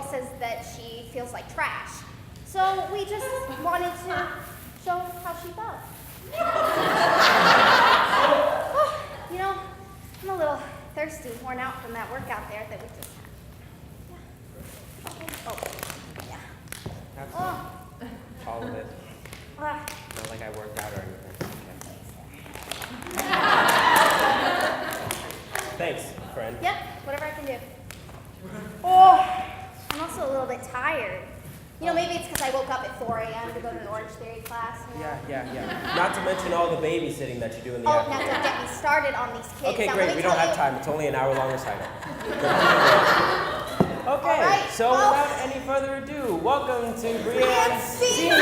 always says that she feels like trash. So we just wanted to show how she felt. You know, I'm a little thirsty, worn out from that workout there that we just had. Yeah. Oh, yeah. That's Oh. all of it. Ah. Not like I worked out or anything. Okay. Thanks, friend. Yep, whatever I can do. Oh, I'm also a little bit tired. You know, maybe it's because I woke up at 4 a.m. to go to an Orange Theory class. You know? Yeah. Not to mention all the babysitting that you do in the Oh, afternoon. now don't get me started on these kids. Okay, now, great. We don't have time. It's only an hour-long recital. Okay, right, so well, without any further ado, welcome to Brianne Senior.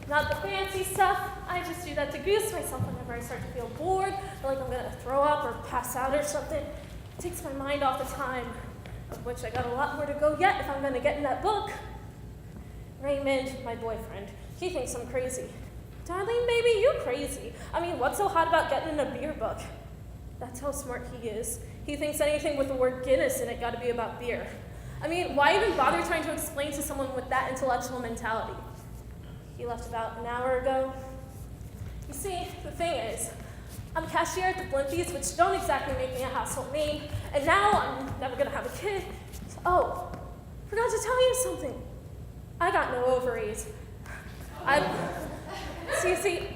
Not the fancy stuff. I just do that to goose myself whenever I start to feel bored, or like I'm gonna throw up or pass out or something. It takes my mind off the time, of which I got a lot more to go yet if I'm gonna get in that book. Raymond, my boyfriend, he thinks I'm crazy. Darlene, baby, you crazy. I mean, what's so hot about getting in a beer book? That's how smart he is. He thinks anything with the word Guinness in it gotta be about beer. I mean, why even bother trying to explain to someone with that intellectual mentality? He left about an hour ago. You see, the thing is, I'm a cashier at the Blimpies, which don't exactly make me a household name, and now I'm never gonna have a kid. Oh, forgot to tell you something. I got no ovaries.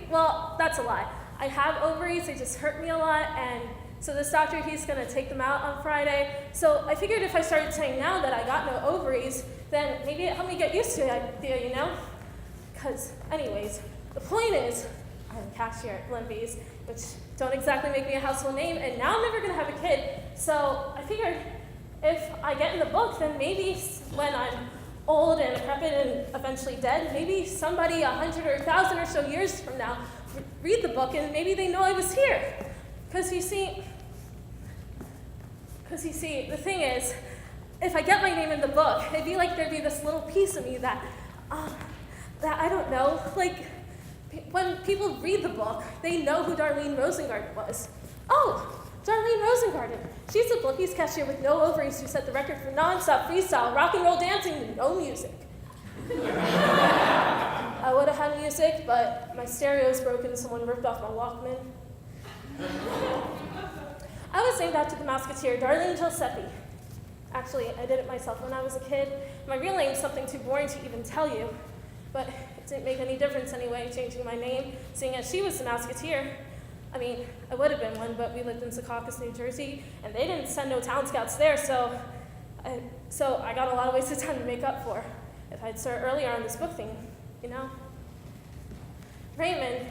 Well, that's a lie. I have ovaries, they just hurt me a lot, and so this doctor, he's gonna take them out on Friday. So I figured if I started saying now that I got no ovaries, then maybe it helped me get used to the idea, you know? Because anyways, the point is, I'm a cashier at Blimpies, which don't exactly make me a household name, and now I'm never gonna have a kid. So I figured if I get in the book, then maybe when I'm old and decrepit and eventually dead, maybe somebody 100 or 1,000 or so years from now read the book and maybe they know I was here. Because you see, the thing is, if I get my name in the book, it'd be like there'd be this little piece of me that I don't know, like when people read the book, they know who Darlene Rosengarten was. Oh, Darlene Rosengarten. She's a Blimpies cashier with no ovaries who set the record for non-stop freestyle rock and roll dancing with no music. I would have had music, but my stereo's broken, someone ripped off my Walkman. I was named after the Musketeer, Darlene Giuseppe. Actually, I did it myself when I was a kid. My real name's something too boring to even tell you, but it didn't make any difference anyway, changing my name, seeing as she was the Musketeer. I mean, I would have been one, but we lived in Secaucus, New Jersey, and they didn't send no town scouts there, so So I got a lot of wasted time to make up for if I'd started earlier on this book thing, you know? Raymond,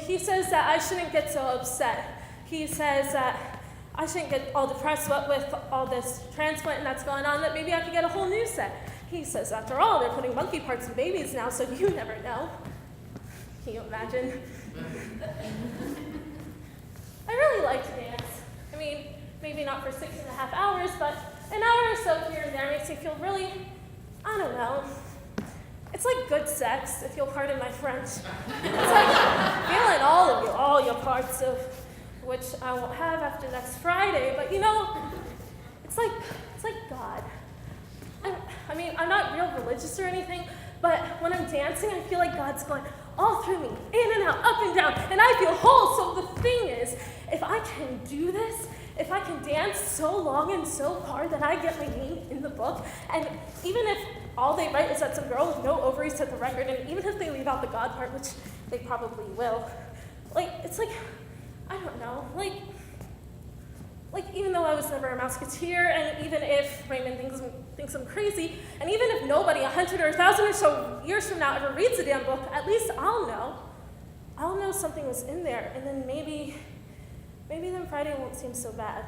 he says that I shouldn't get so upset. He says that I shouldn't get all depressed with all this transplanting that's going on, that maybe I could get a whole new set. He says, after all, they're putting monkey parts in babies now, so you never know. Can you imagine? I really like to dance. I mean, maybe not for 6.5 hours, but an hour or so here and there makes me feel really, I don't know. It's like good sex, if you'll pardon my French. It's like feeling all your parts of which I won't have after next Friday, but you know, it's like God. I mean, I'm not real religious or anything, but when I'm dancing, I feel like God's going all through me, in and out, up and down, and I feel whole. So the thing is, if I can do this, if I can dance so long and so hard that I get my name in the book, and even if all they write is that some girl with no ovaries set the record, and even if they leave out the God part, which they probably will, like, it's like, I don't know, like even though I was never a Mouseketeer, and even if Raymond thinks I'm crazy, and even if nobody 100 or 1,000 or so years from now ever reads the damn book, at least I'll know something was in there, and then maybe then Friday won't seem so bad.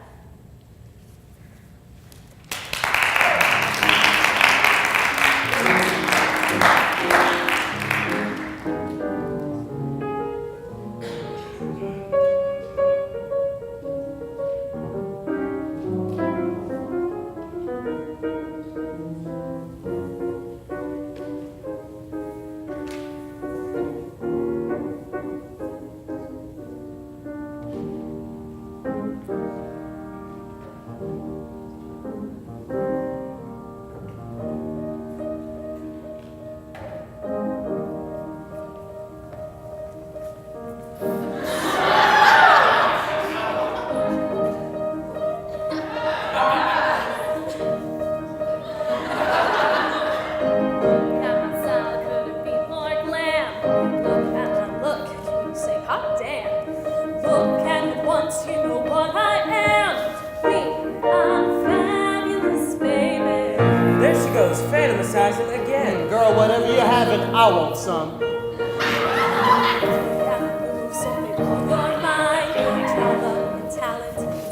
Again. Girl, whatever you're having, I want some.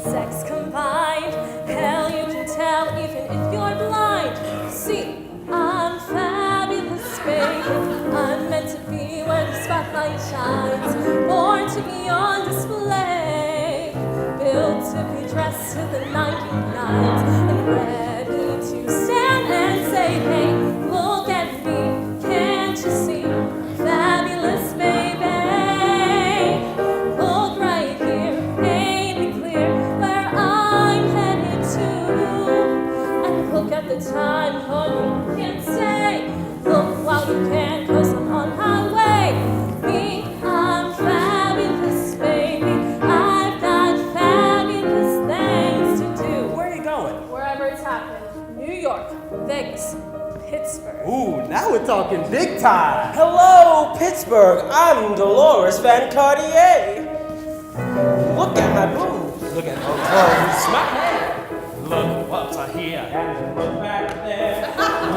Sex combined. Hell, you can tell even if you're blind. See, I'm fabulous, baby. I'm meant to be where the spotlight shines. Born to be on display. Built to be dressed to the 99s. And ready to stand and say, hey, look at me. Can't you see? Fabulous, baby. Look right here. Ain't it clear where I'm headed to? And look at the time, oh, you can't say. Look while you can, 'cause I'm on my way. Me, I'm fabulous, baby. I've got fabulous things to do. Where are you going? Wherever it's happening. New York, Vegas, Pittsburgh. Ooh, now we're talking big time. Hello, Pittsburgh. I'm Dolores Van Cartier. Look at my boobs. Look at my clothes. My hair. Look what's here. And look back there.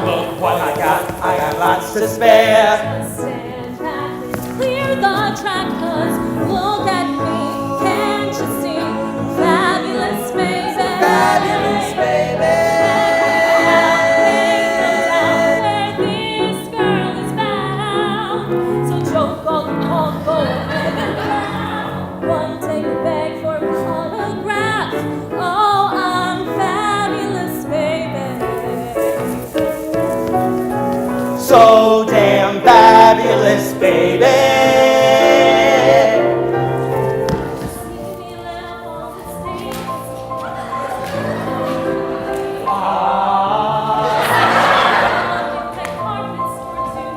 Look what I got lots to spare. Just stand back and clear the track, 'cause look at me, can't you see? Fabulous, baby. Fabulous, baby. Where this girl is bound. So joke on, go ahead and laugh. One take a beg for an autograph. Oh, I'm fabulous, baby. So damn fabulous, baby. See me lit up on the stage. Red carpets for two.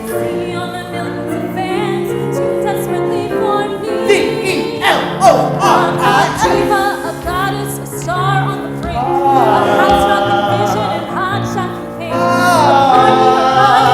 See me on the millions of fans, too desperately for me. D-E-L-O-R-I-G. A diva, a goddess, a star on the brink. A hot shot vision and hot shot pink. A party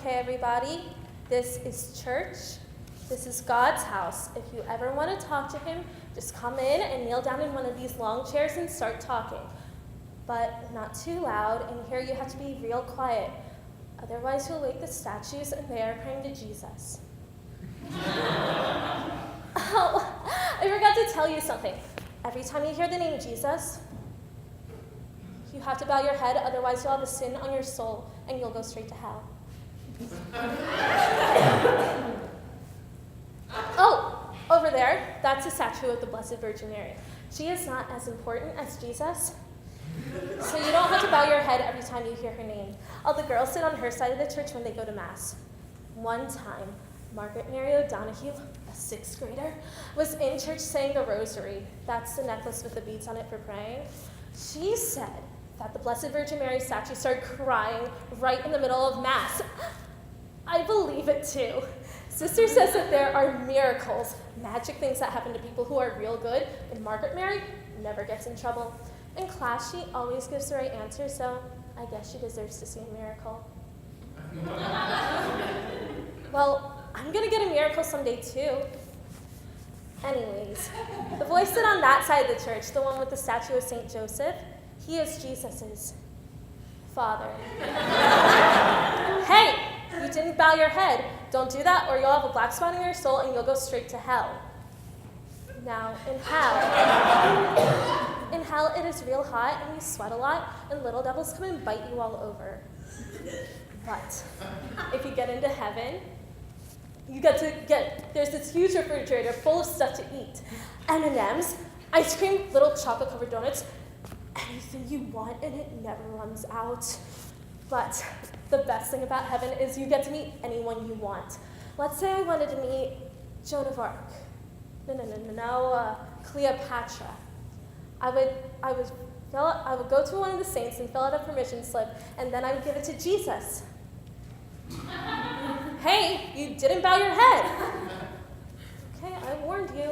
Okay, everybody, this is church. This is God's house. If you ever want to talk to him, just come in and kneel down in one of these long chairs and start talking. But not too loud, and here you have to be real quiet. Otherwise, you'll wake the statues, and they are praying to Jesus. Oh, I forgot to tell you something. Every time you hear the name Jesus, you have to bow your head, otherwise you'll have a sin on your soul, and you'll go straight to hell. Oh, over there, that's a statue of the Blessed Virgin Mary. She is not as important as Jesus, so you don't have to bow your head every time you hear her name. All the girls sit on her side of the church when they go to Mass. One time, Margaret Mary O'Donoghue, a 6th grader, was in church saying the rosary. That's the necklace with the beads on it for praying. She said that the Blessed Virgin Mary statue started crying right in the middle of Mass. I believe it too. Sister says that there are miracles, magic things that happen to people who are real good, and Margaret Mary never gets in trouble. In class, she always gives the right answer, so I guess she deserves to see a miracle. Well, I'm gonna get a miracle someday too. Anyways, the voice sit on that side of the church, the one with the statue of St. Joseph, he is Jesus's father. Hey, you didn't bow your head. Don't do that or you'll have a black spot in your soul and you'll go straight to hell. Now, in hell it is real hot and you sweat a lot and little devils come and bite you all over. But if you get into heaven, there's this huge refrigerator full of stuff to eat. M&Ms, ice cream, little chocolate covered donuts, anything you want and it never runs out. But the best thing about heaven is you get to meet anyone you want. Let's say I wanted to meet Joan of Arc. Cleopatra. I would go to one of the saints and fill out a permission slip, and then I would give it to Jesus. Hey, you didn't bow your head. Okay, I warned you.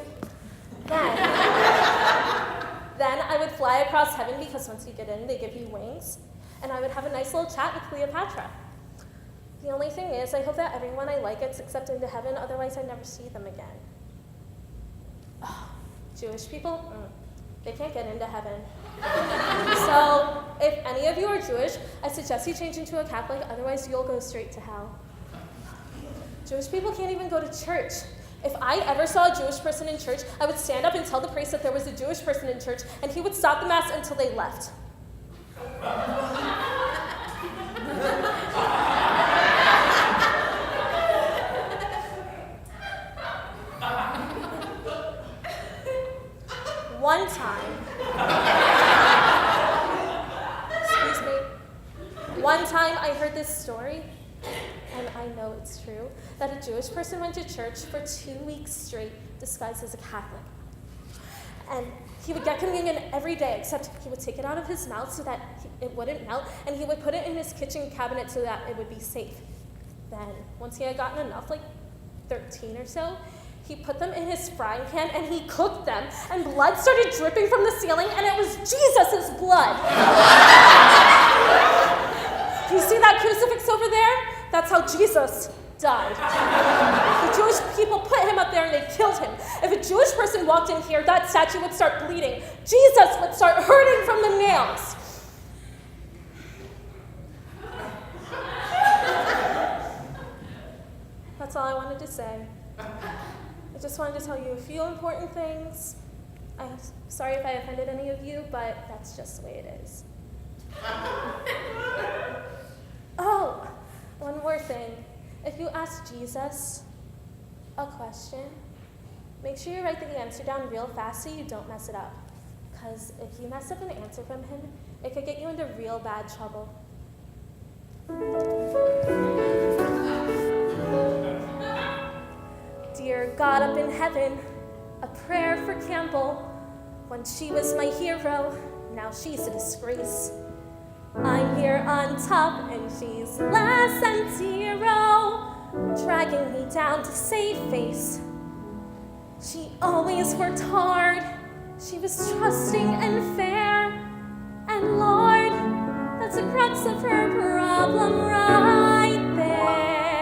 Then I would fly across heaven because once you get in, they give you wings. And I would have a nice little chat with Cleopatra. The only thing is, I hope that everyone I like gets accepted into heaven, otherwise I never see them again. Oh, Jewish people? They can't get into heaven. So, if any of you are Jewish, I suggest you change into a Catholic, otherwise you'll go straight to hell. Jewish people can't even go to church. If I ever saw a Jewish person in church, I would stand up and tell the priest that there was a Jewish person in church, and he would stop the Mass until they left. One time I heard this story, and I know it's true, that a Jewish person went to church for 2 weeks straight disguised as a Catholic. And he would get communion every day, except he would take it out of his mouth so that it wouldn't melt, and he would put it in his kitchen cabinet so that it would be safe. Then, once he had gotten enough, like 13 or so, he put them in his frying pan and he cooked them, and blood started dripping from the ceiling, and it was Jesus' blood. You see that crucifix over there? That's how Jesus died. The Jewish people put him up there and they killed him. If a Jewish person walked in here, that statue would start bleeding. Jesus would start hurting from the nails. That's all I wanted to say. I just wanted to tell you a few important things. I'm sorry if I offended any of you, but that's just the way it is. Oh, one more thing. If you ask Jesus a question, make sure you write the answer down real fast so you don't mess it up. Because if you mess up an answer from him, it could get you into real bad trouble. Dear God up in heaven, a prayer for Campbell. Once she was my hero, now she's a disgrace. I'm here on top and she's less than zero, dragging me down to save face. She always worked hard, she was trusting and fair, and Lord, that's the crux of her problem right there.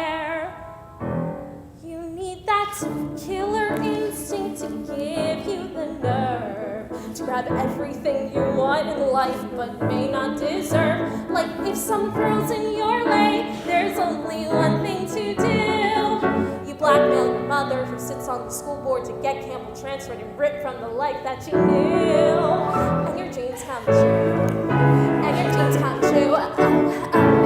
life but may not deserve. Like if some girl's in your way, there's only one thing to do. You blackmail your mother who sits on the school board to get Campbell transferred and ripped from the life that you knew. And your dreams come true. And your dreams come true.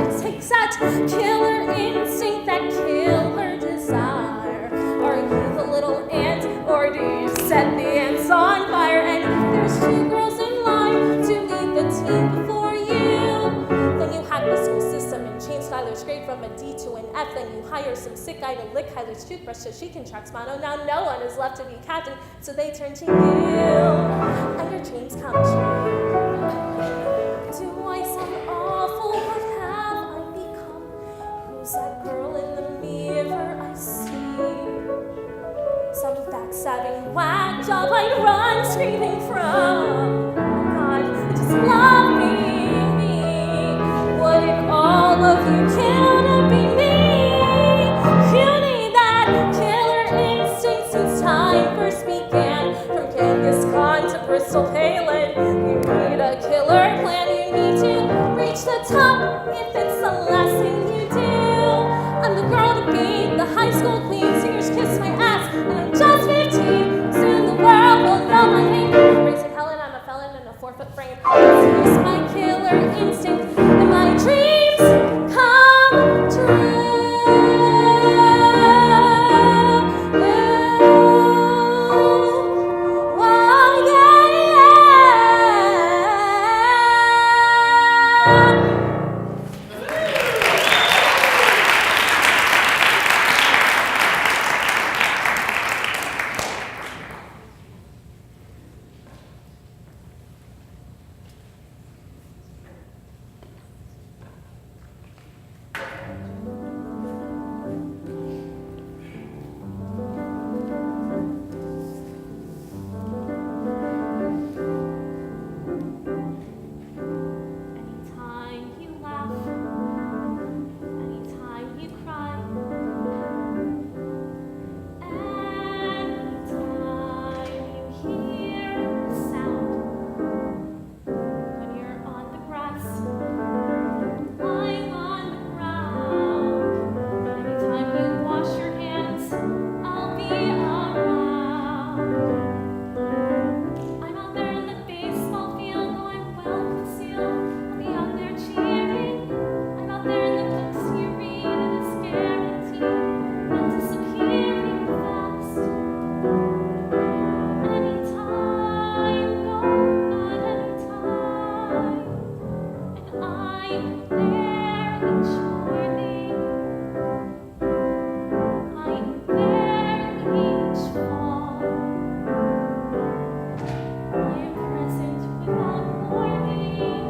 It takes that killer instinct, that killer desire. Are you the little ant, or do you set the ants on fire? And if there's two girls in line to lead the team before you, then you hack the school system and change Skylar's grade from a D to an F. Then you hire some sick guy to lick Kyler's toothbrush so she can track Mono. Now no one is left to be captain, so they turn to you. And your dreams come true. Do I sound awful? What have I become? Who's that girl in the mirror I see? Some backstabbing whack job I'd run screaming from. God, just love me. Wouldn't all of you kill to be me? You need that killer instinct since time first began. From Genghis Khan to Bristol Palin, you need a killer plan. You need to reach the top if it's the last thing you do. I'm the girl to be, the high school queen. Singers kiss my ass, and I'm just 15. Soon the world will know my name. Racing Helen, I'm a felon in a 4-foot frame. Let's use my killer instinct, and my dreams come true. Oh, yeah, yeah. Anytime you laugh, anytime you cry, anytime you hear the sound, when you're on the grass, lying on the ground, anytime you wash your hands, I'll be around. I'm out there in the baseball field, though I'm well concealed. I'll be out there cheering. I'm out there in the books you read, and it's guaranteed not disappearing fast. Anytime, no, but anytime. And I'm there each morning. I'm there each fall. I am present without warning,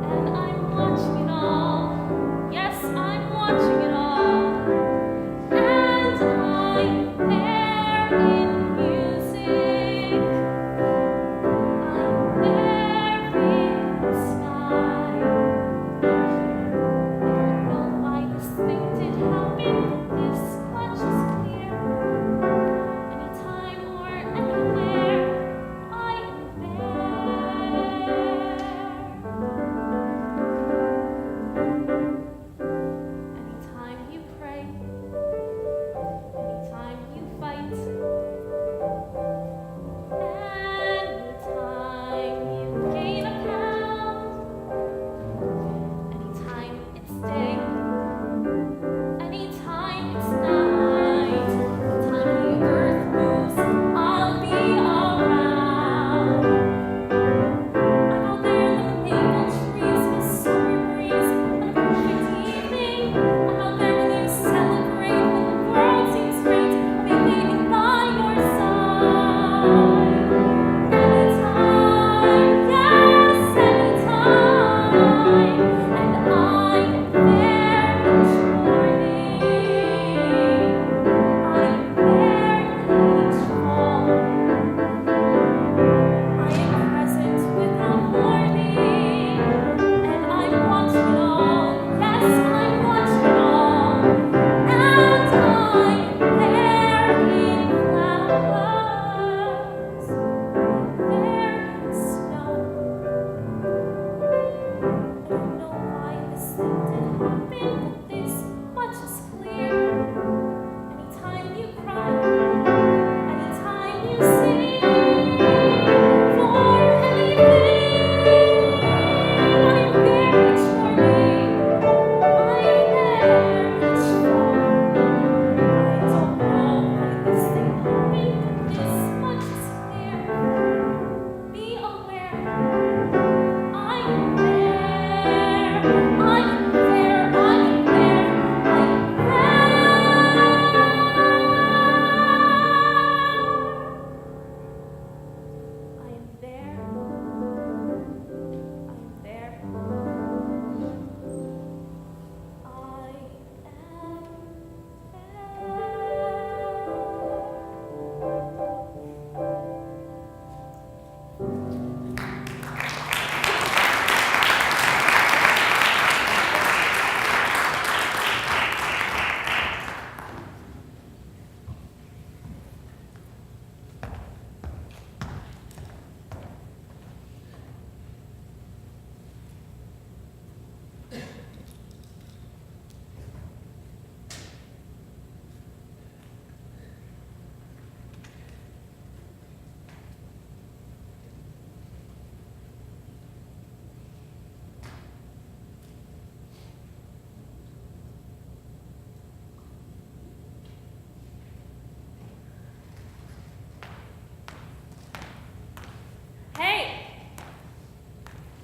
and I'm watching it all. Yes, I'm watching it all. And I'm there in music. I'm there in the sky.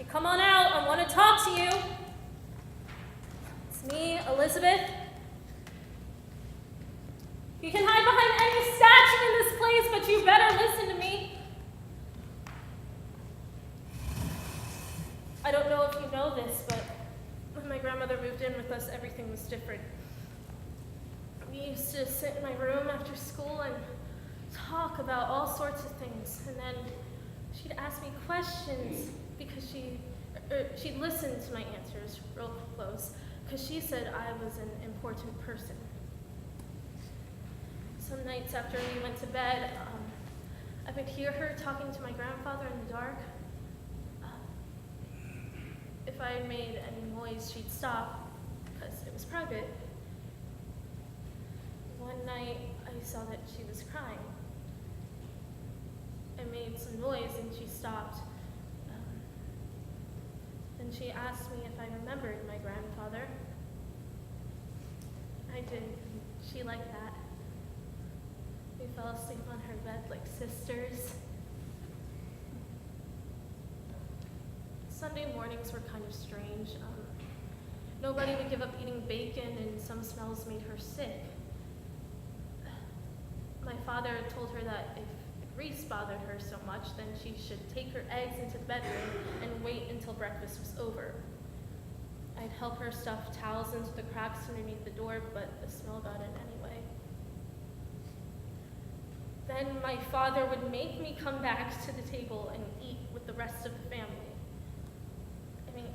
Come on out, I want to talk to you. It's me, Elizabeth. You can hide behind any statue in this place, but you better listen to me. I don't know if you know this, but when my grandmother moved in with us, everything was different. We used to sit in my room after school and talk about all sorts of things, and then she'd ask me questions because she'd listen to my answers real close because she said I was an important person. Some nights after we went to bed, I would hear her talking to my grandfather in the dark. If I made any noise, she'd stop because it was private. One night, I saw that she was crying. I made some noise and she stopped. Then she asked me if I remembered my grandfather. I did. She liked that. We fell asleep on her bed like sisters. Sunday mornings were kind of strange. Nobody would give up eating bacon, and some smells made her sick. My father told her that if Reese bothered her so much, then she should take her eggs into the bedroom and wait until breakfast was over. I'd help her stuff towels into the cracks underneath the door, but the smell got in anyway. Then my father would make me come back to the table and eat with the rest of the family. I mean,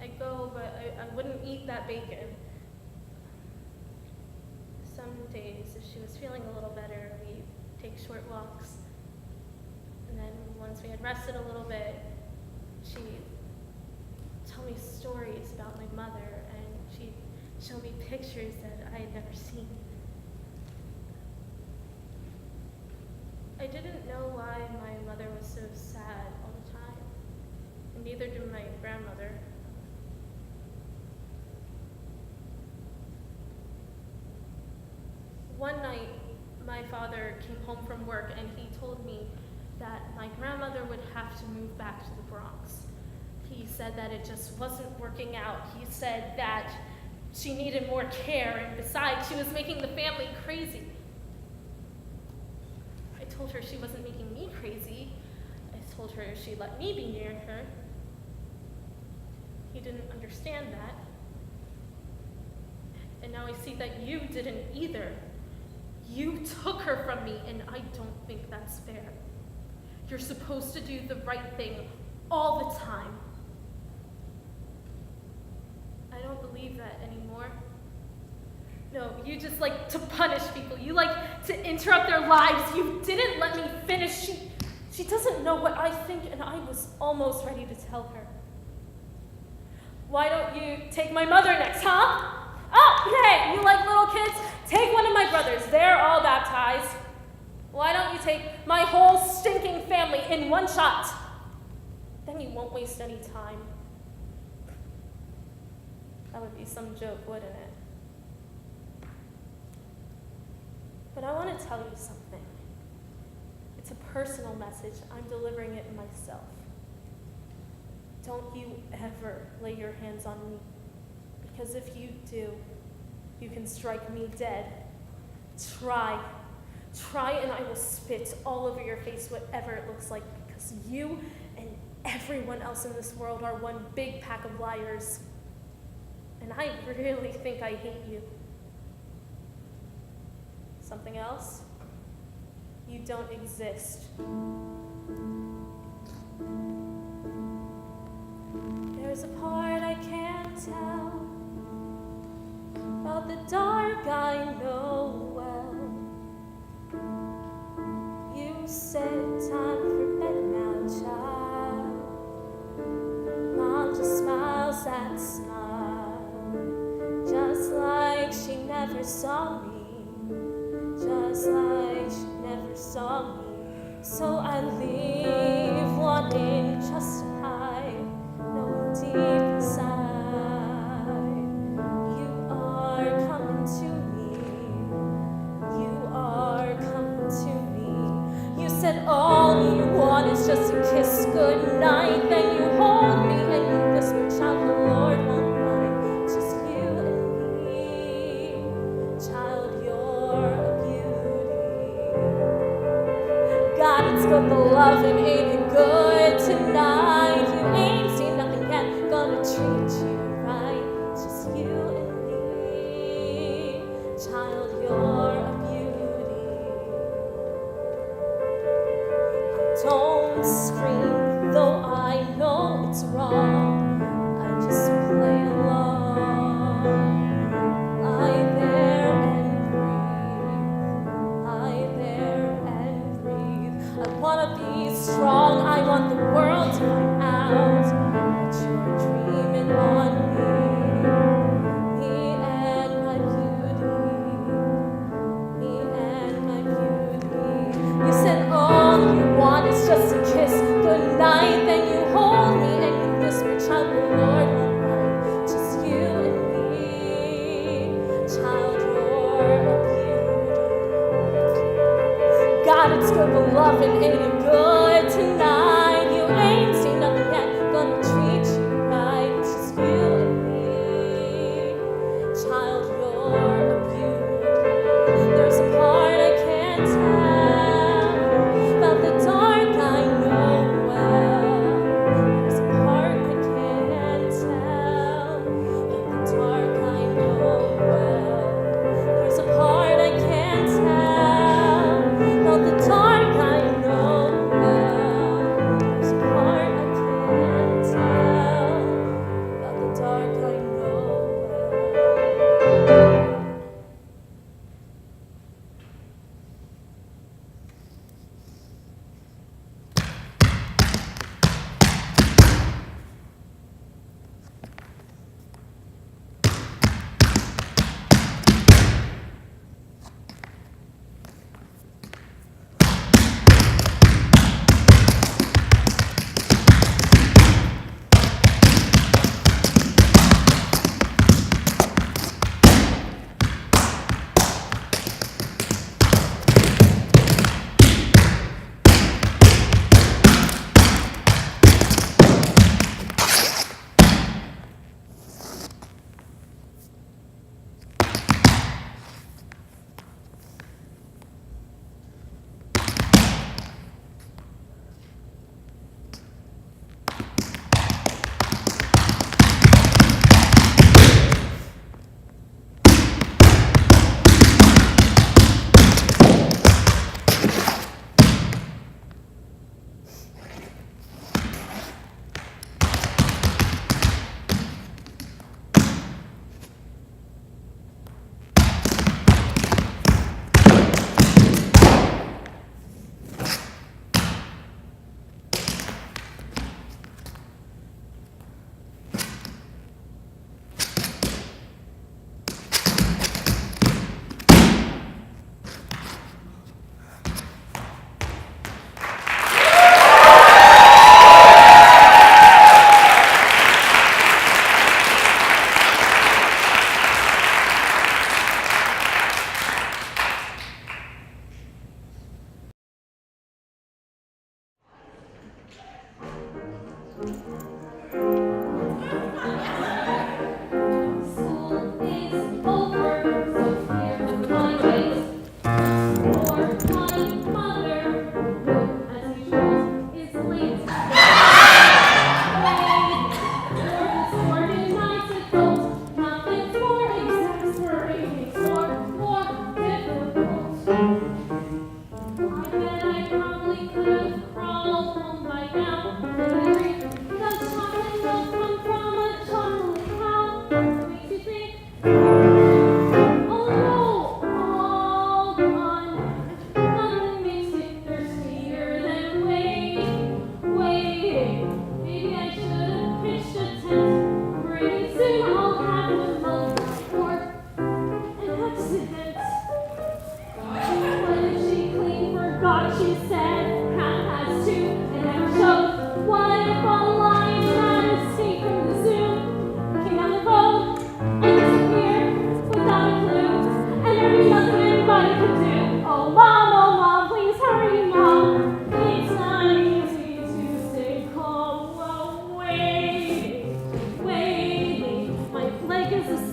I'd go, but I wouldn't eat that bacon. Some days, if she was feeling a little better, we'd take short walks. And then once we had rested a little bit, she'd tell me stories about my mother, and she'd show me pictures that I had never seen. I didn't know why my mother was so sad all the time, and neither did my grandmother. One night, my father came home from work and he told me that my grandmother would have to move back to the Bronx. He said that it just wasn't working out. He said that she needed more care, and besides, she was making the family crazy. I told her she wasn't making me crazy. I told her she'd let me be near her. He didn't understand that. And now I see that you didn't either. You took her from me, and I don't think that's fair. You're supposed to do the right thing all the time. I don't believe that anymore. No, you just like to punish people. You like to interrupt their lives. You didn't let me finish. She doesn't know what I think, and I was almost ready to tell her. Why don't you take my mother next, huh? Oh, hey, you like little kids? Take one of my brothers. They're all baptized. Why don't you take my whole stinking family in one shot? Then you won't waste any time. That would be some joke, wouldn't it? But I want to tell you something. It's a personal message. I'm delivering it myself. Don't you ever lay your hands on me, because if you do, you can strike me dead. Try, and I will spit all over your face, whatever it looks like, because you and everyone else in this world are one big pack of liars. And I really think I hate you. Something else? You don't exist. There's a part I can't tell about the dark I know well. You said time for bed now, child. Mom just smiles that smile, just like she never saw me, just like she never saw me. So I leave wanting just to hide, knowing deep inside you are coming to me, you are coming to me. You said all you want is just a kiss goodnight, then you hold me and you whisper, child, the Lord won't mind, just you and me, child, you're a beauty. God, it's good, the love and ain't it good tonight? You ain't seen nothing yet, gonna treat you right, just you and me, child, you're a beauty. Don't scream, though I know it's wrong, I just play along. Lie there and breathe, lie there and breathe. I wanna be strong, I want the world to find out that you're dreaming on me and my beauty, me and my beauty. You said all you want is just a kiss goodnight, then you hold me and you whisper, child, the Lord won't mind, just you and me, child, you're a beauty. God, it's good, but love and ain't it good tonight? You ain't seen nothing yet, gonna treat you right, just you and me, child, you're a beauty. There's a part I can't tell about the dark I know well. There's a part I can't tell about the dark I know well. There's a part I can't tell about the dark I know well. There's a part I can't tell about the dark I know well.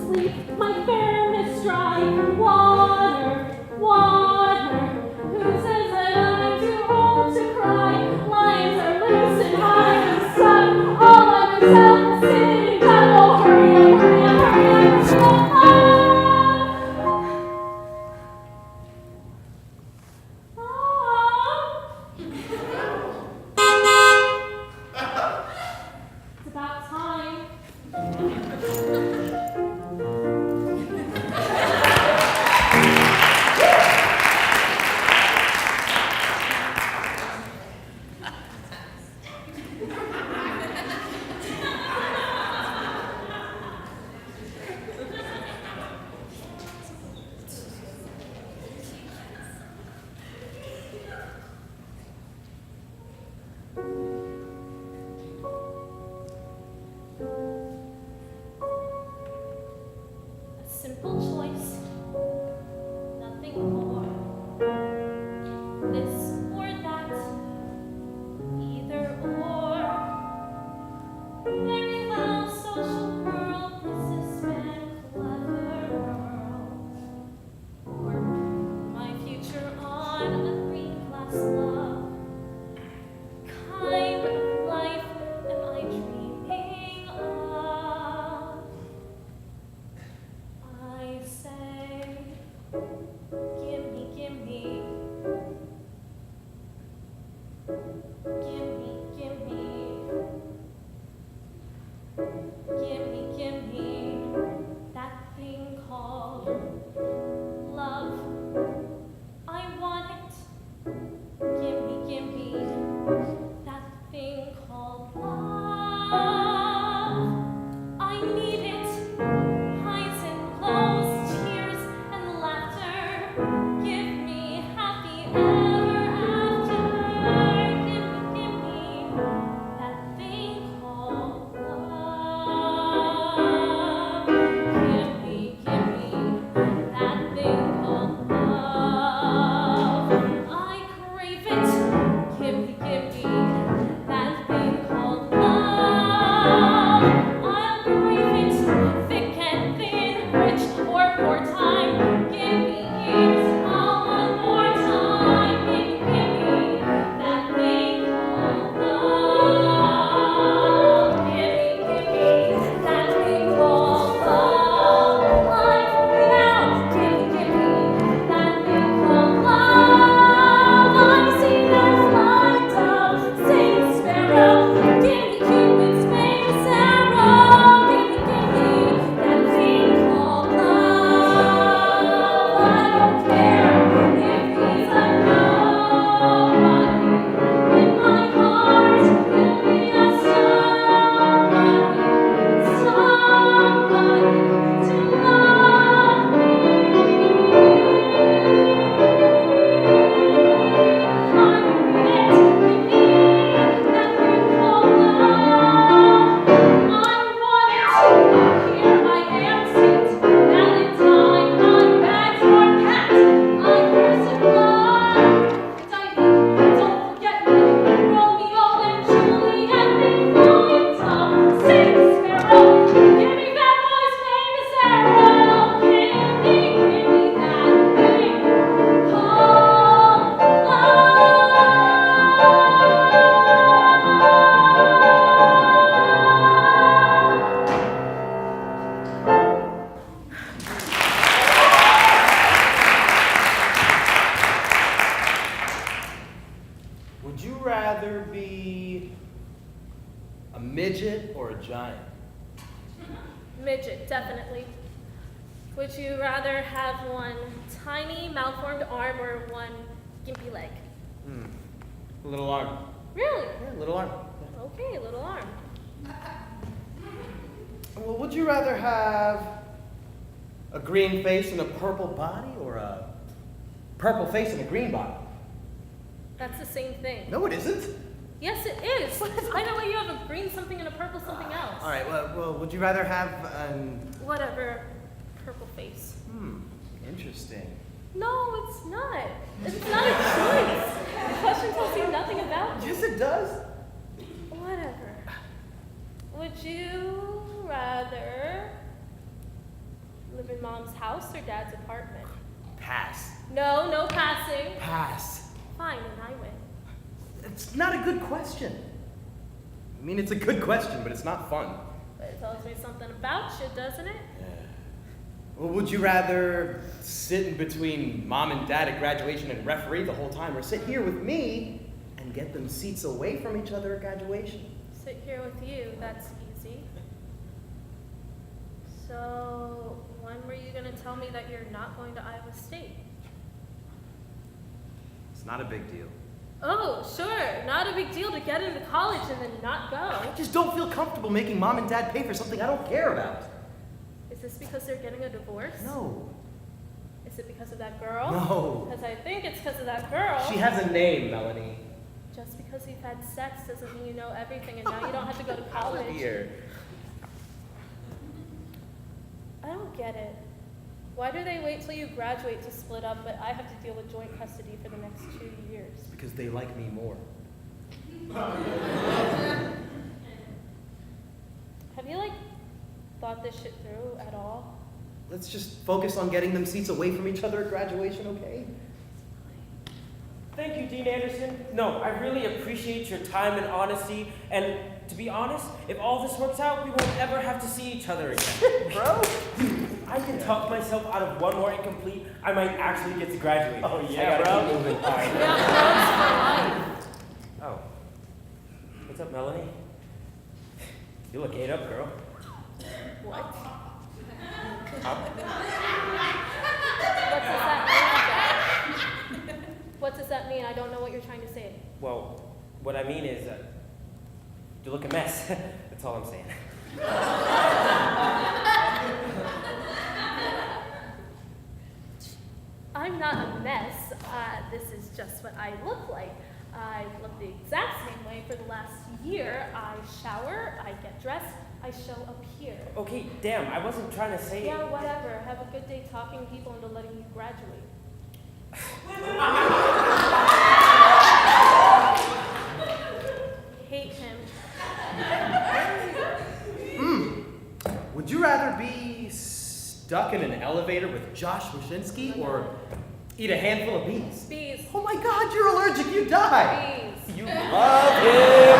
sleep. My fairness dry. Water, water. Who says that I'm too old to cry? Lions are loose and I am stuck. All by myself, sitting down. Oh, hurry up, hurry up, hurry up, hurry up. It's about time. A simple choice, nothing more. This or that, either or. Very well, social girl, businessman, clever girl. Work my future on a green glass love. Kind of life am I dreaming of? I say, gimme, gimme. Gimme, gimme. Gimme, gimme. That thing called love. I want it. Gimme, gimme. That thing called love. I need it. Highs and lows, tears and laughter. Give me happy ever after. Give me that thing called love. Give me that thing called love. I crave it. Give me that thing called love. I'll crave it, thick and thin, rich or poor time. Give me years, all one more time. Give me that thing called love. Give me that thing called love. Life now. Give me that thing called love. I see that fly dove, sing sparrow. Give me Cupid's famous arrow. Give me that thing called love. I don't care if he's a nobody. In my heart, he'll be a somebody, somebody to love me. Would you rather be a midget or a giant? Midget, definitely. Would you rather have one tiny malformed arm or one gimpy leg? A little arm. Really? Yeah, little arm. Okay, little arm. Well, would you rather have a green face and a purple body or a purple face and a green body? That's the same thing. No, it isn't. Yes, it is. Either way, you have a green something and a purple something else. All right, well, would you rather have an... Whatever. Purple face. Interesting. No, it's not. It's not a choice. The question tells you nothing about you. Yes, it does. Whatever. Would you rather move in Mom's house or Dad's apartment? Pass. No, no passing. Pass. Fine, and I win. It's not a good question. I mean, it's a good question, but it's not fun. But it tells me something about you, doesn't it? Well, would you rather sit in between Mom and Dad at graduation and referee the whole time, or sit here with me and get them seats away from each other at graduation? Sit here with you, that's easy. So, when were you going to tell me that you're not going to Iowa State? It's not a big deal. Oh, sure, not a big deal to get into college and then not I go. just don't feel comfortable making Mom and Dad pay for something I don't care about. Is this because they're getting a divorce? No. Is it because of that girl? No. Because I think it's because of that girl. She has a name, Melanie. Just because you've had sex doesn't mean you know everything and now you don't have to go to college. Here. I don't get it. Why do they wait till you graduate to split up, but I have to deal with joint custody for the next 2 years? Because they like me more. Have you, thought this shit through at all? Let's just focus on getting them seats away from each other at graduation, okay? Thank you, Dean Anderson. No, I really appreciate your time and honesty. And to be honest, if all this works out, we won't ever have to see each other again. Bro? I can talk myself out of one more incomplete. I might actually get to graduate. Oh, I yeah, gotta bro. keep moving. All right. Yeah, bros Oh. What's up, Melanie? You look ate up, girl. for life. What? Huh? What does that mean? What does that mean? I don't know what you're trying to say. Well, what I mean is, you look a mess. That's all I'm saying. I'm not a mess. This is just what I look like. I've looked the exact same way for the last year. I shower, I get dressed, I show up here. Okay, damn, I wasn't trying to say... Yeah, whatever. Have a good day talking people into letting you graduate. Hate him. Would you rather be stuck in an elevator with Josh Wyszynski or eat a handful of bees? Bees. Oh my God, you're allergic, you die! Bees. You love him!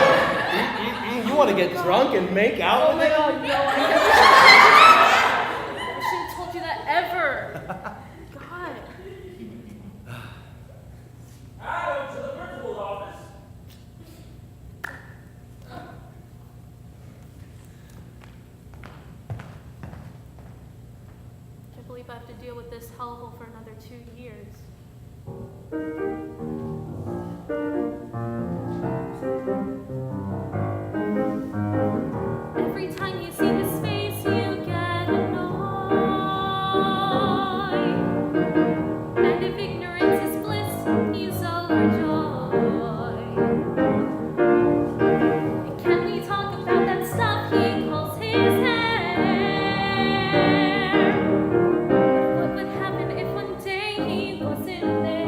You want to get drunk and make out Oh with my him? God, no, I shouldn't have told you that ever. God. Adam, to the principal's office. Can't believe I have to deal with this hellhole for another 2 years. Every time you see his face, you get annoyed. And if ignorance is bliss, he's overjoyed. And can we talk about that stuff he calls his hair? What would happen if one day he wasn't there?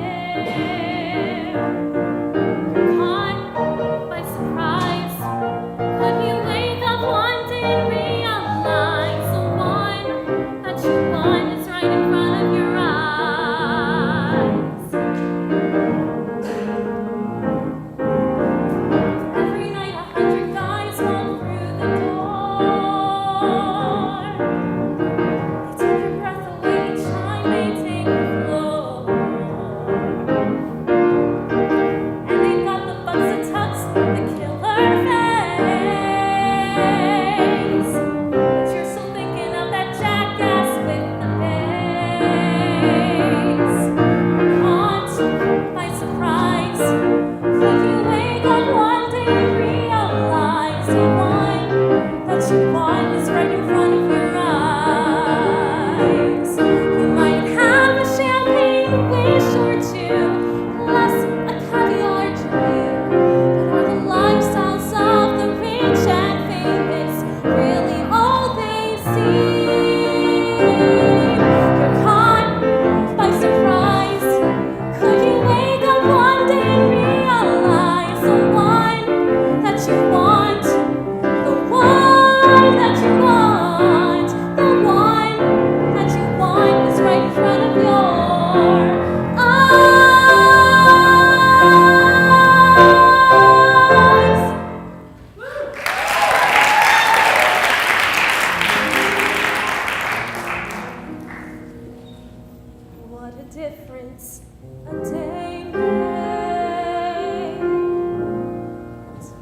difference a day made.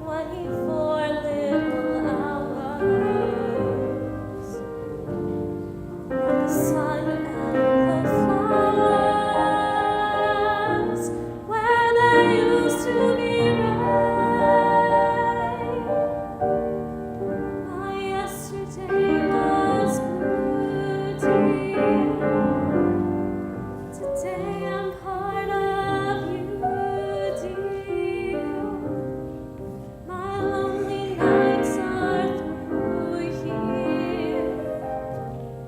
24 little hours where the sun and the flowers, where there used to be rain. My yesterday was blue, dear. Today I'm part of you, dear. My lonely nights are through here.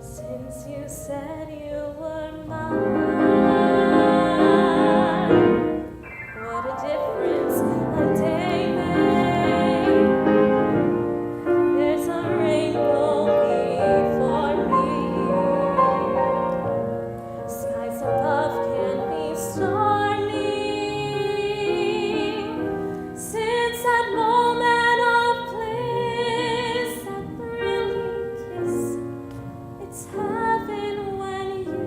Since you said you were mine, what a difference a day made. There's a rainbow before me. Skies above can be stormy. Since that moment of bliss, that thrilling kiss, it's heaven when you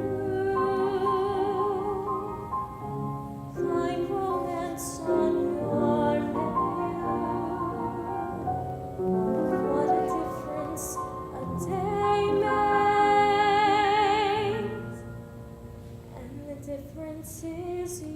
find romance on your mail. What a difference a day makes, and the difference is you.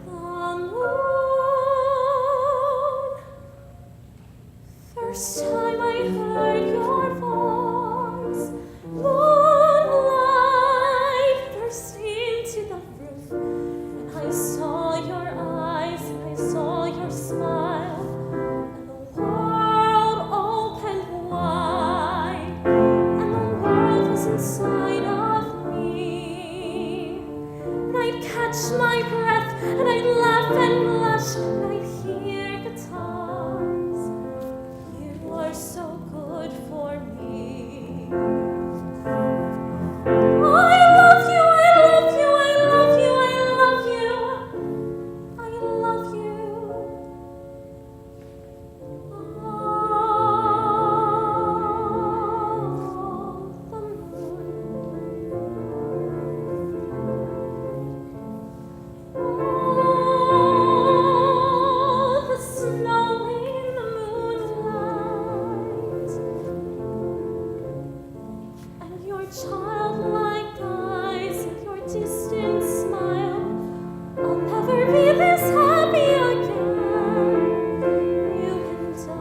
The moon. First time I heard your voice, moonlight burst into the room, and I saw your eyes, and I saw your smile, and the world opened wide, and the world was inside of me. And I'd catch my breath, and I'd laugh and blush, and I'd hear guitars. You are so good for me. I love you, I love you, I love you, I love you. I love you. Oh, the moon. Oh, the snow in the moonlight, and your childlike eyes, and your distant smile. I'll never be this happy again, you and I,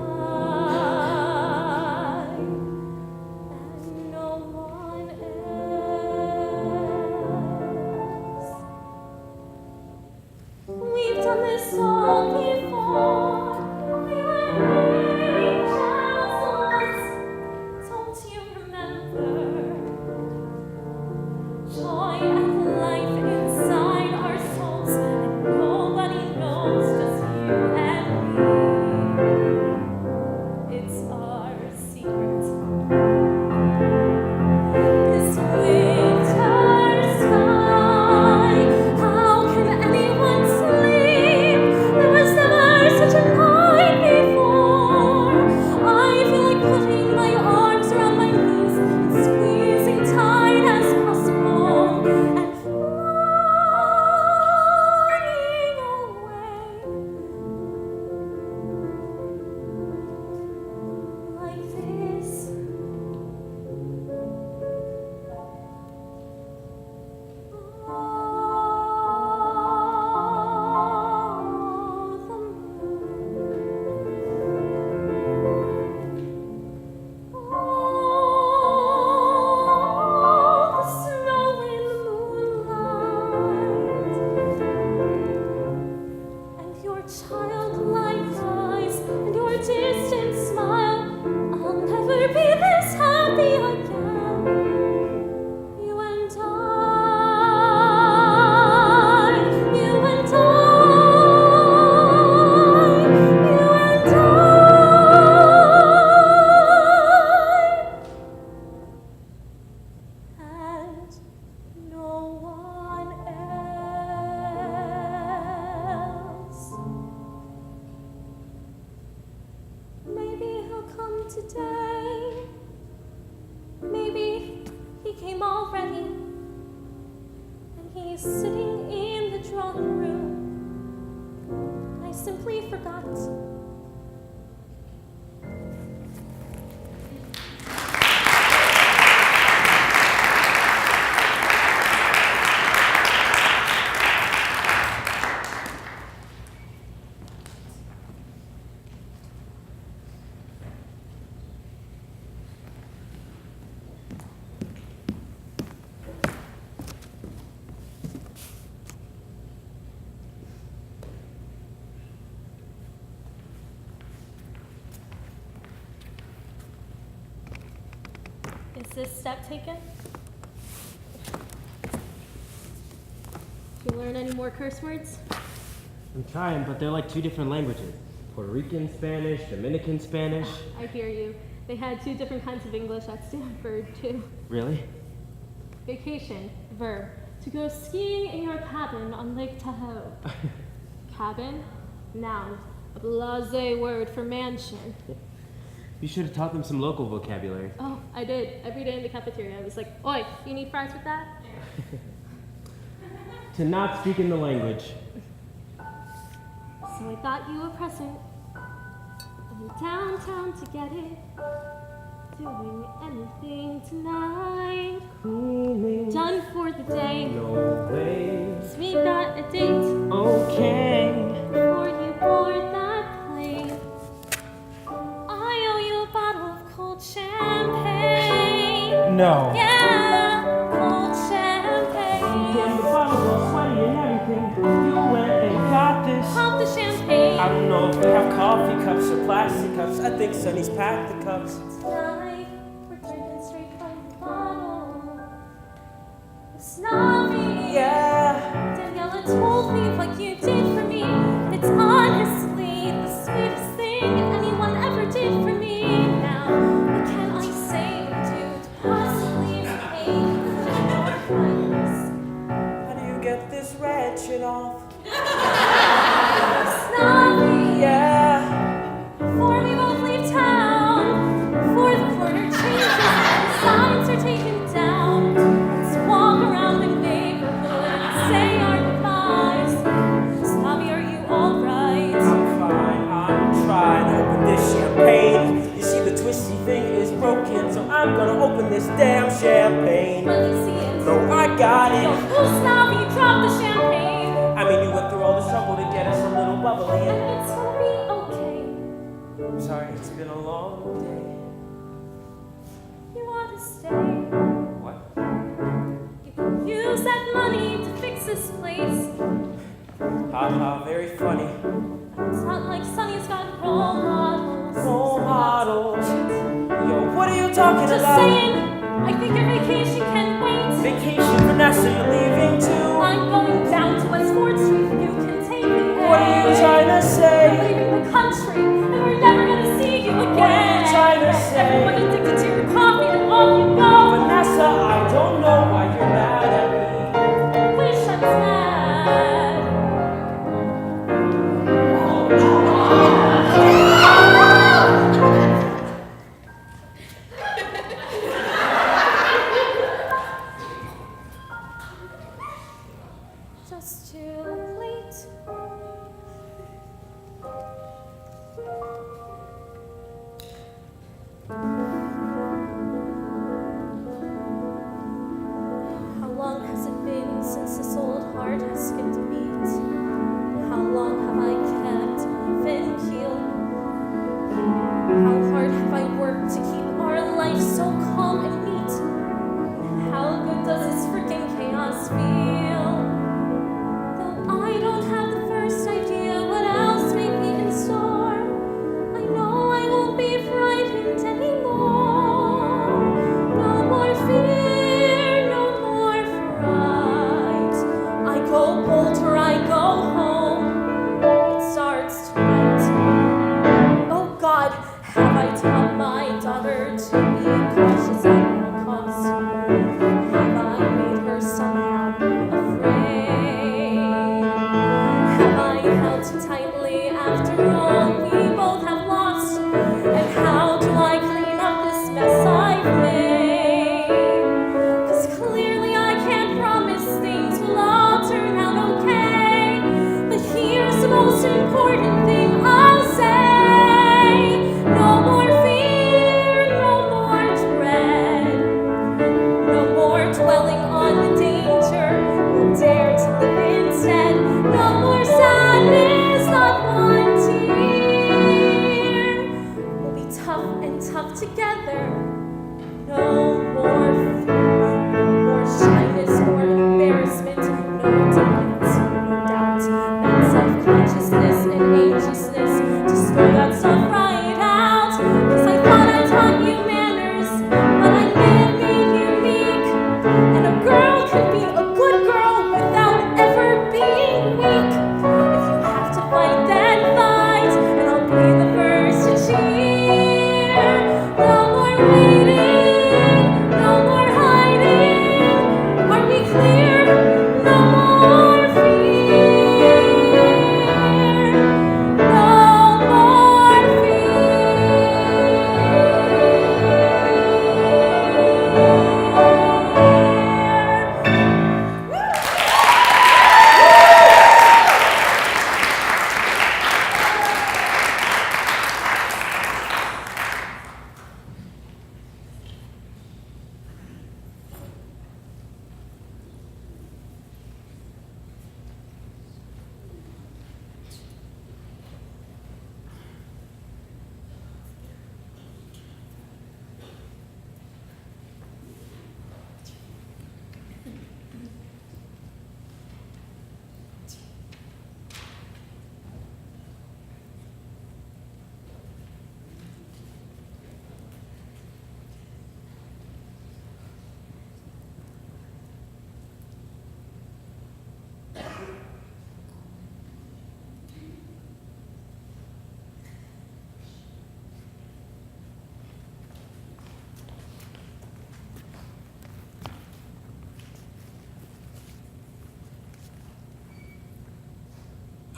and no one else. We've done this all before. We were angels once. Don't you remember? Joy and life inside our souls, and nobody knows, just you and me. It's our secret. This winter sky, how can anyone sleep? There was never such a night before. I feel like putting my arms around my knees and squeezing tight as possible and flying away like this. The snow in the moonlight, and your childlike eyes, and your distant smile. I'll never be this happy again, you and I, you and I, you and I. today. Maybe he came already, and he's sitting in the drawing room. I simply forgot. Is this step taken? Did you learn any more curse words? I'm trying, but they're like two different languages. Puerto Rican Spanish, Dominican Spanish. I hear you. They had two different kinds of English at Stanford, too. Really? Vacation, verb. To go skiing in your cabin on Lake Tahoe. Cabin, noun. A blasé word for mansion. You should have taught them some local vocabulary. Oh, I did. Every day in the cafeteria, I was like, "Oi, you need fries with that?" To not speak in the language. So I thought you were present. I'm downtown to get it. Doing anything tonight. Cooling. Done for the day. No way. So we got a date. Okay. Before you board that plane, I owe you a bottle of cold champagne. No. Yeah, cold champagne. Damn, the bottle's all sweaty and everything. You went and got this. Pop the champagne. I don't know if we have coffee cups or plastic cups. I think Sonny's packed the cups. Tonight, we're drinking straight from the bottle. Snobby. Yeah. Daniela told me what you did for me, and it's honestly the sweetest thing anyone ever did for me. Now, what can I say or do to possibly repay you for your kindness? How do you get this red shit off? Snobby. Yeah. Before we both leave town, before the corner changes and the signs are taken down, let's walk around the neighborhood and say our goodbyes. Snobby, are you alright? I'm fine, I'm trying to open this champagne. You see the twisty thing is broken, so I'm gonna open this damn champagne. Let me see it. No, I got Yo, it. Snobby, drop the champagne. I mean, you went through all the trouble to get us a little bubbly. And And it's gonna be okay. I'm sorry, it's been a long day. You wanna stay? What? You can use that money to fix this place. Ha ha, very funny. It's not like Sonny's got role models. Role models. Yo, what are you talking Just about? saying, I think your vacation can wait. Vacation for Nessa, you're leaving too. I'm going down to West 4th Street. You can take me. What are you trying to We're say? leaving the country, and we're never gonna see you again. What are you trying to say? Everyone addicted to your coffee, and off you go. Vanessa, I don't know why you're mad at me. Wish I was mad. Just too late. How long has it been since this old heart has skipped a beat? How long have I kept even keel? How hard have I worked to keep our life so calm and neat? How good does this freaking chaos feel? Though I don't have the first idea what else may be in store, I know I won't be frightened anymore. No more fear, no more fright. I go bold or I go home. It starts tonight. Oh God, have I taught my daughter to be cautious at all costs? Have I made her somehow afraid? Have I held too tightly after all we both have lost? And how do I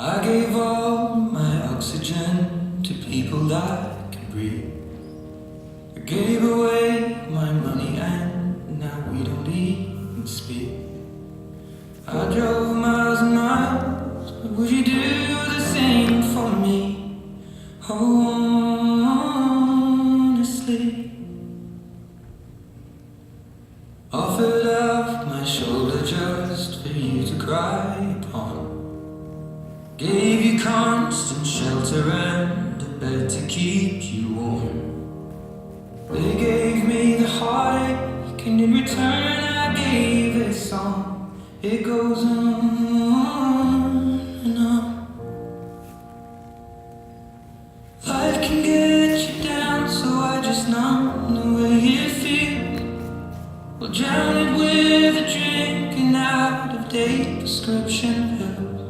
I gave all my oxygen to people that can breathe. I gave away my money and now we don't even speak. I drove miles and miles, but would you do the same for me? Honestly, offered up my shoulder just for you to cry upon. Gave you constant shelter and a bed to keep you warm. They gave me the heartache and in return I gave a song. It goes on and on. Life can get you down, so I just numb the way it feels. Or drown it with a drink and out of date prescription pills.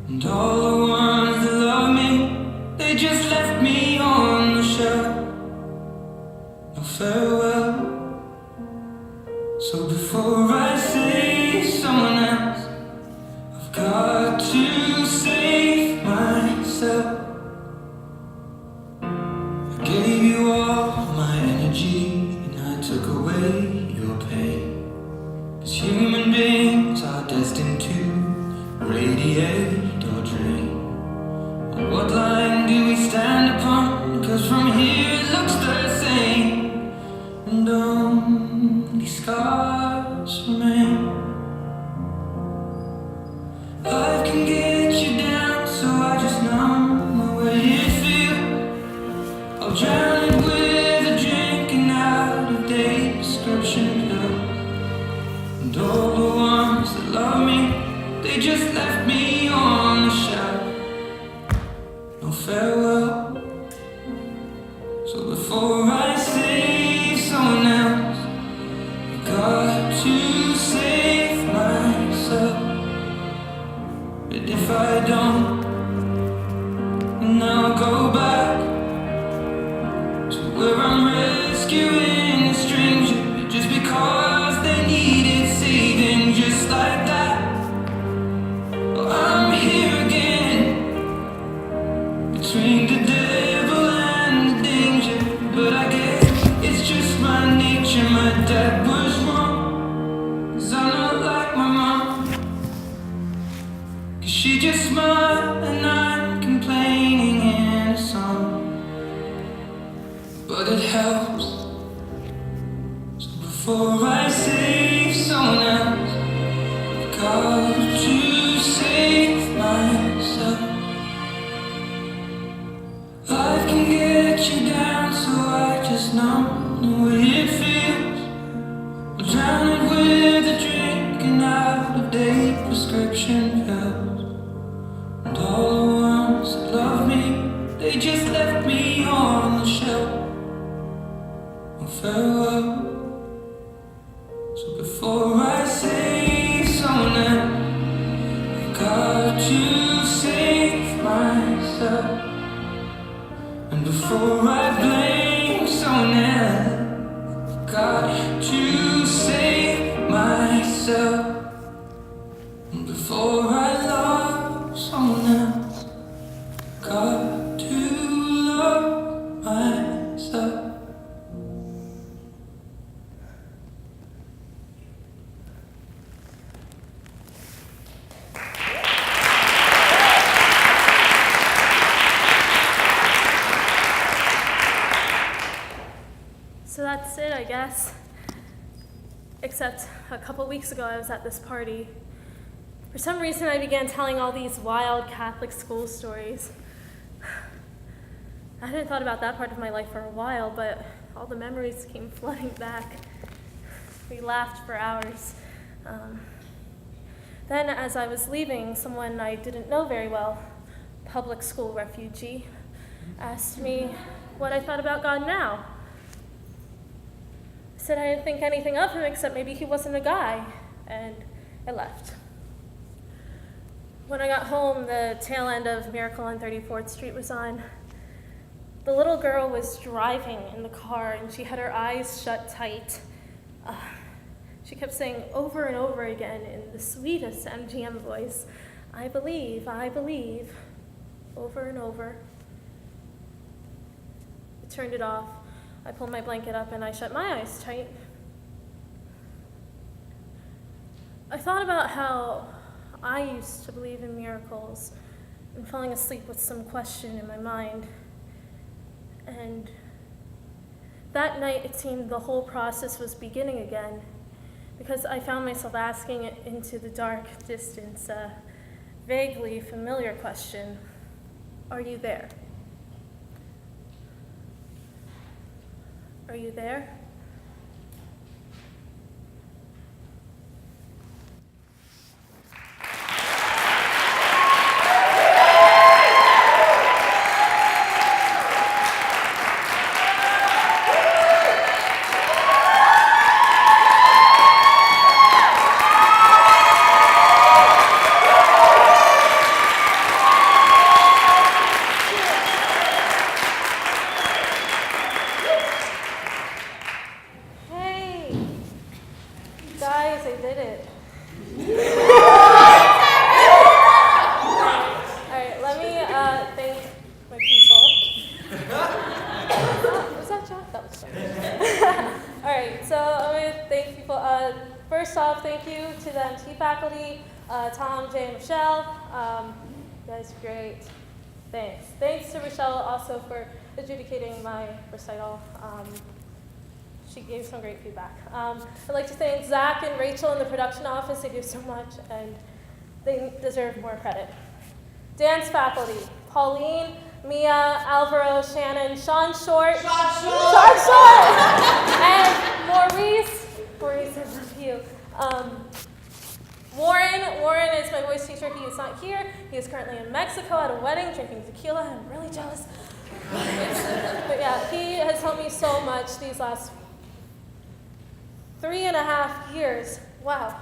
And all the ones that love me, they just left me on the shelf. No farewell. So before I save someone else, I've got to save myself. I gave you all my energy and I took away your pain. 'Cause human beings are destined to radiate or drain. On what line do we stand upon? 'Cause from here it looks the same. And only scars remain. Life can get you down, so I just numb the way it feels. I'll drown it with a drink and out of date prescription pills. And all the ones that love me, they just left me on the shelf. No farewell. So before I save someone else, I've got to save myself. But if I don't, then I'll go back to where I'm rescuing a stranger just because they needed saving, just like that. Well, I'm here again, between the devil and the danger. But I guess it's just my nature. My dad was wrong, 'cause I'm not like my mom. 'Cause she just smiled and I'm complaining in a song. But it helps. So before I save someone else, I've got to save myself. Life can get you down, so I just numb the way it feels. I'll drown it with a drink and out of date prescription pills. And all the ones that love me, they just left me on the shelf. Oh, farewell. So before I save someone else, I've got to save myself. And before I blame someone else, I've got to save myself. And before I love someone else, I've got to love myself. So that's it, I guess. Except a couple weeks ago I was at this party. For some reason I began telling all these wild Catholic school stories. I hadn't thought about that part of my life for a while, but all the memories came flooding back. We laughed for hours. Then as I was leaving, someone I didn't know very well, public school refugee, asked me what I thought about God now. I said I didn't think anything of him except maybe he wasn't a guy, and I left. When I got home, the tail end of Miracle on 34th Street was on. The little girl was driving in the car, and she had her eyes shut tight. She kept saying over and over again in the sweetest MGM voice, I believe, over and over. I turned it off. I pulled my blanket up and I shut my eyes tight. I thought about how I used to believe in miracles and falling asleep with some question in my mind. And that night, it seemed the whole process was beginning again, because I found myself asking it into the dark distance, a vaguely familiar question: are you there? Are you there? Guys, I did it. Alright, let me thank my people. Was that John? That was John. Alright, so I'm going to thank people. First off, thank you to the MT faculty, Tom, Jay, and Michelle. You guys are great. Thanks. Thanks to Michelle also for adjudicating my recital. She gave some great feedback. I'd like to thank Zach and Rachel in the production office. They do so much, and they deserve more credit. Dance faculty: Pauline, Mia, Alvaro, Shannon, Sean Short, and Maurice, I love you. Warren is my voice teacher. He is not here. He is currently in Mexico at a wedding drinking tequila. I'm really jealous. But yeah, he has helped me so much these last 3.5 years. Wow.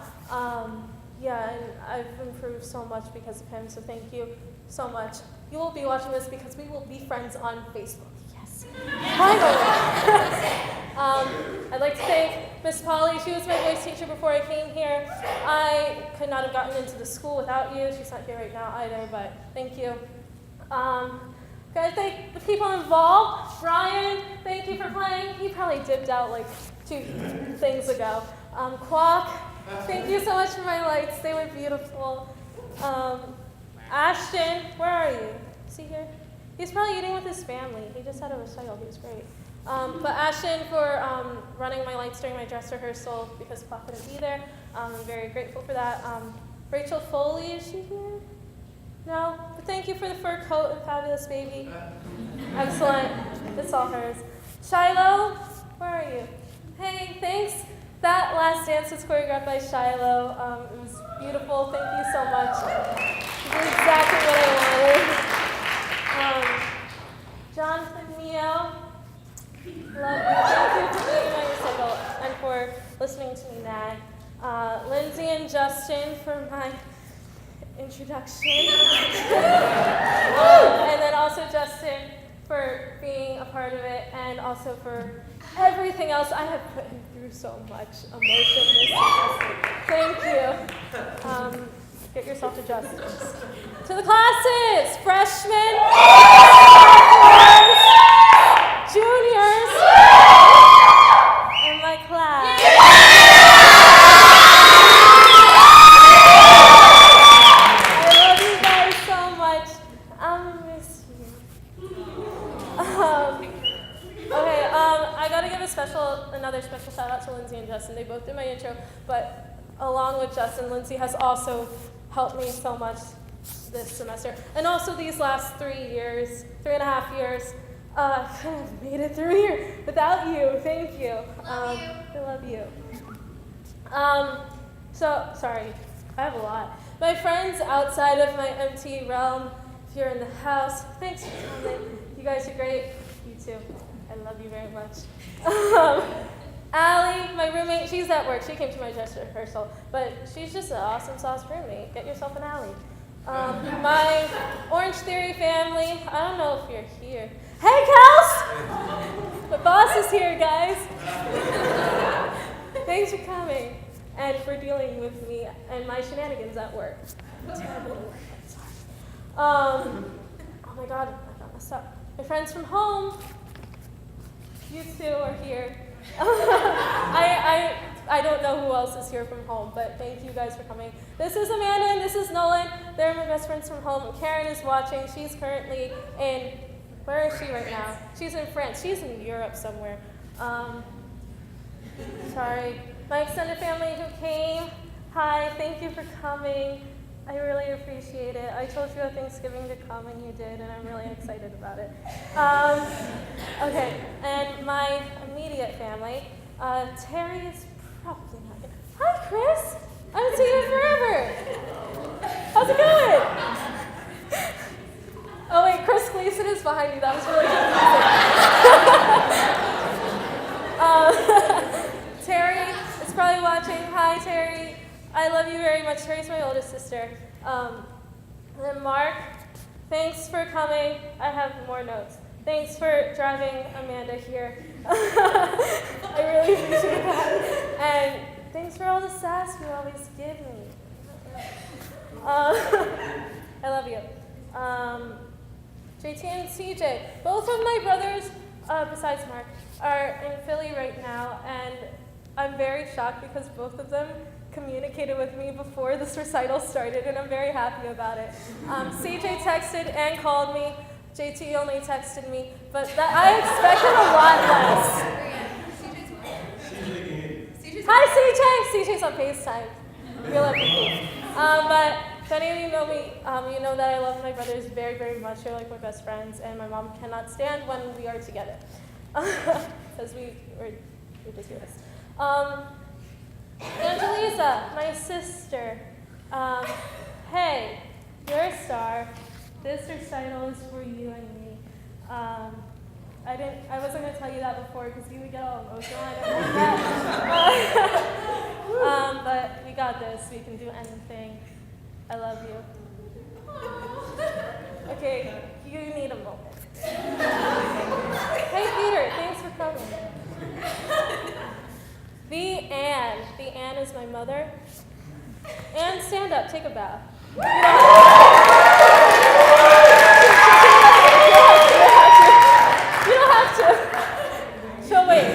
Yeah, and I've improved so much because of him, so thank you so much. You will be watching this because we will be friends on Facebook. Yes. Finally. I'd like to thank Miss Polly. She was my voice teacher before I came here. I could not have gotten into the school without you. She's not here right now either, but thank you. Gotta thank the people involved. Brian, thank you for playing. He probably dipped out like 2 things ago. Quack, thank you so much for my lights. They were beautiful. Ashton, where are you? Is he here? He's probably eating with his family. He just had a recital. He was great. But Ashton for running my lights during my dress rehearsal because Quack couldn't be there. I'm very grateful for that. Rachel Foley, is she here? No? But thank you for the fur coat and fabulous baby. Excellent. It's all hers. Shiloh, where are you? Hey, thanks. That last dance was choreographed by Shiloh. It was beautiful. Thank you so much. You did exactly what I wanted. Jonathan Mio, love you. Thank you for being my recital and for listening to me nag. Lindsay and Justin for my introduction. And then also Justin for being a part of it, and also for everything else. I have put him through so much emotion this semester. Thank you. Get yourself to justice. To the classes, freshmen, sophomores, juniors, and my class. I love you guys so much. I'm gonna miss you. Okay, I gotta give another special shout out to Lindsay and Justin. They both did my intro, but along with Justin, Lindsay has also helped me so much this semester. And also these last 3.5 years. I couldn't have made it through here without you. Thank you. Love you. I love you. So, sorry, I have a lot. My friends outside of my MT realm, if you're in the house, thanks for coming. You guys are great. You too. I love you very much. Allie, my roommate, she's at work. She came to my dress rehearsal, but she's just an awesome sauce roommate. Get yourself an Allie. My Orange Theory family, I don't know if you're here. Hey, Kels! My boss is here, guys. Thanks for coming. and for dealing with me and my shenanigans at work. Terrible at work, I'm sorry. Oh my God, I got messed up. My friends from home, you two are here. I don't know who else is here from home, but thank you guys for coming. This is Amanda and this is Nolan. They're my best friends from home. Karen is watching. She's currently in, where is she right now? She's in France. She's in Europe somewhere. Sorry. My extended family who came, hi, thank you for coming. I really appreciate it. I told you at Thanksgiving to come and you did, and I'm really excited about it. Okay, and my immediate family, Terry is probably not gonna. Hi, Chris. I haven't seen you forever. How's it going? Oh wait, Chris Gleason is behind you. That was really confusing. Terry is probably watching. Hi, Terry. I love you very much. Terry's my oldest sister. And then Mark, thanks for coming. I have more notes. Thanks for driving Amanda here. I really appreciate that. And thanks for all the sass you always give me. I love you. JT and CJ, both of my brothers, besides Mark, are in Philly right now, and I'm very shocked because both of them communicated with me before this recital started, and I'm very happy about it. CJ texted and called me. JT only texted me, but that I expected a lot less. Hi, CJ! CJ's on FaceTime. Real MVP. But if any of you know me, you know that I love my brothers very, very much. They're like my best friends, and my mom cannot stand when we are together. Because we're ridiculous. Angelisa, my sister. Hey, you're a star. This recital is for you and me. I wasn't gonna tell you that before because you would get all emotional. I didn't like that. But we got this. We can do anything. I love you. Okay, you need a moment. Hey, Peter, thanks for coming. The Anne is my mother. Anne, stand up, take a bow. You don't have to. So wait.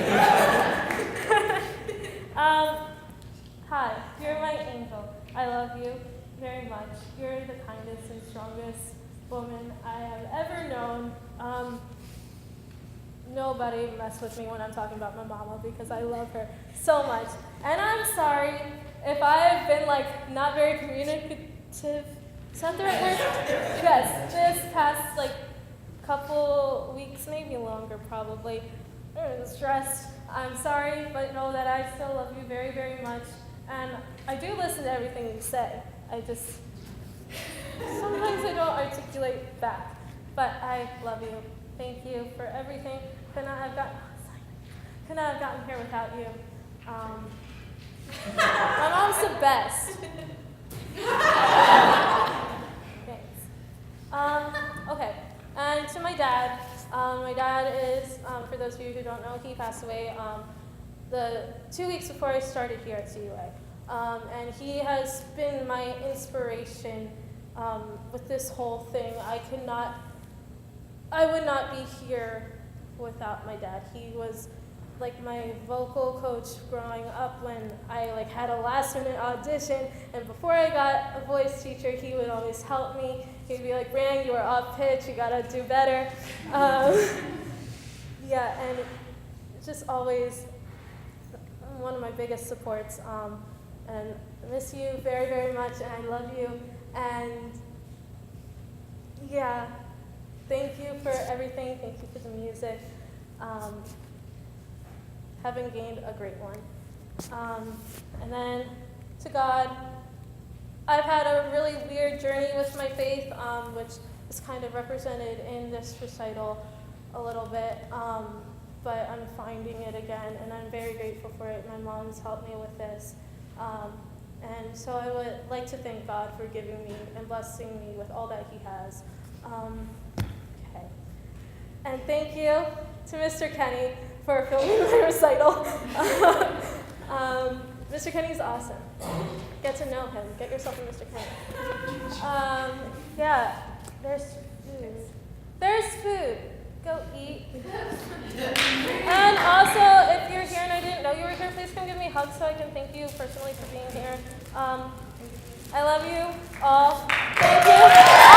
Hi, you're my angel. I love you very much. You're the kindest and strongest woman I have ever known. Nobody mess with me when I'm talking about my mama because I love her so much. And I'm sorry if I've been not very communicative. Is that the right word? Yes, this past couple weeks, maybe longer probably. I'm stressed. I'm sorry, but know that I still love you very, very much. And I do listen to everything you say. Sometimes I don't articulate back. But I love you. Thank you for everything. Could not have gotten here without you. My mom's the best. Thanks. Okay, and to my dad. My dad is, for those of you who don't know, he passed away the 2 weeks before I started here at CUA. And he has been my inspiration with this whole thing. I would not be here without my dad. He was my vocal coach growing up when I had a last-minute audition, and before I got a voice teacher, he would always help me. He'd be like, Brianne, you are off pitch, you gotta do better. Yeah, and just always one of my biggest supports. And I miss you very, very much, and I love you. And yeah, thank you for everything. Thank you for the music. Having gained a great one. And then to God, I've had a really weird journey with my faith, which is kind of represented in this recital a little bit, but I'm finding it again, and I'm very grateful for it. My mom's helped me with this. And so I would like to thank God for giving me and blessing me with all that he has. Okay. And thank you to Mr. Kenny for filming my recital. Mr. Kenny's awesome. Get to know him. Get yourself a Mr. Kenny. Yeah, there's food. There's food. Go eat. And also, if you're here and I didn't know you were here, please come give me a hug so I can thank you personally for being here. I love you all. Thank you.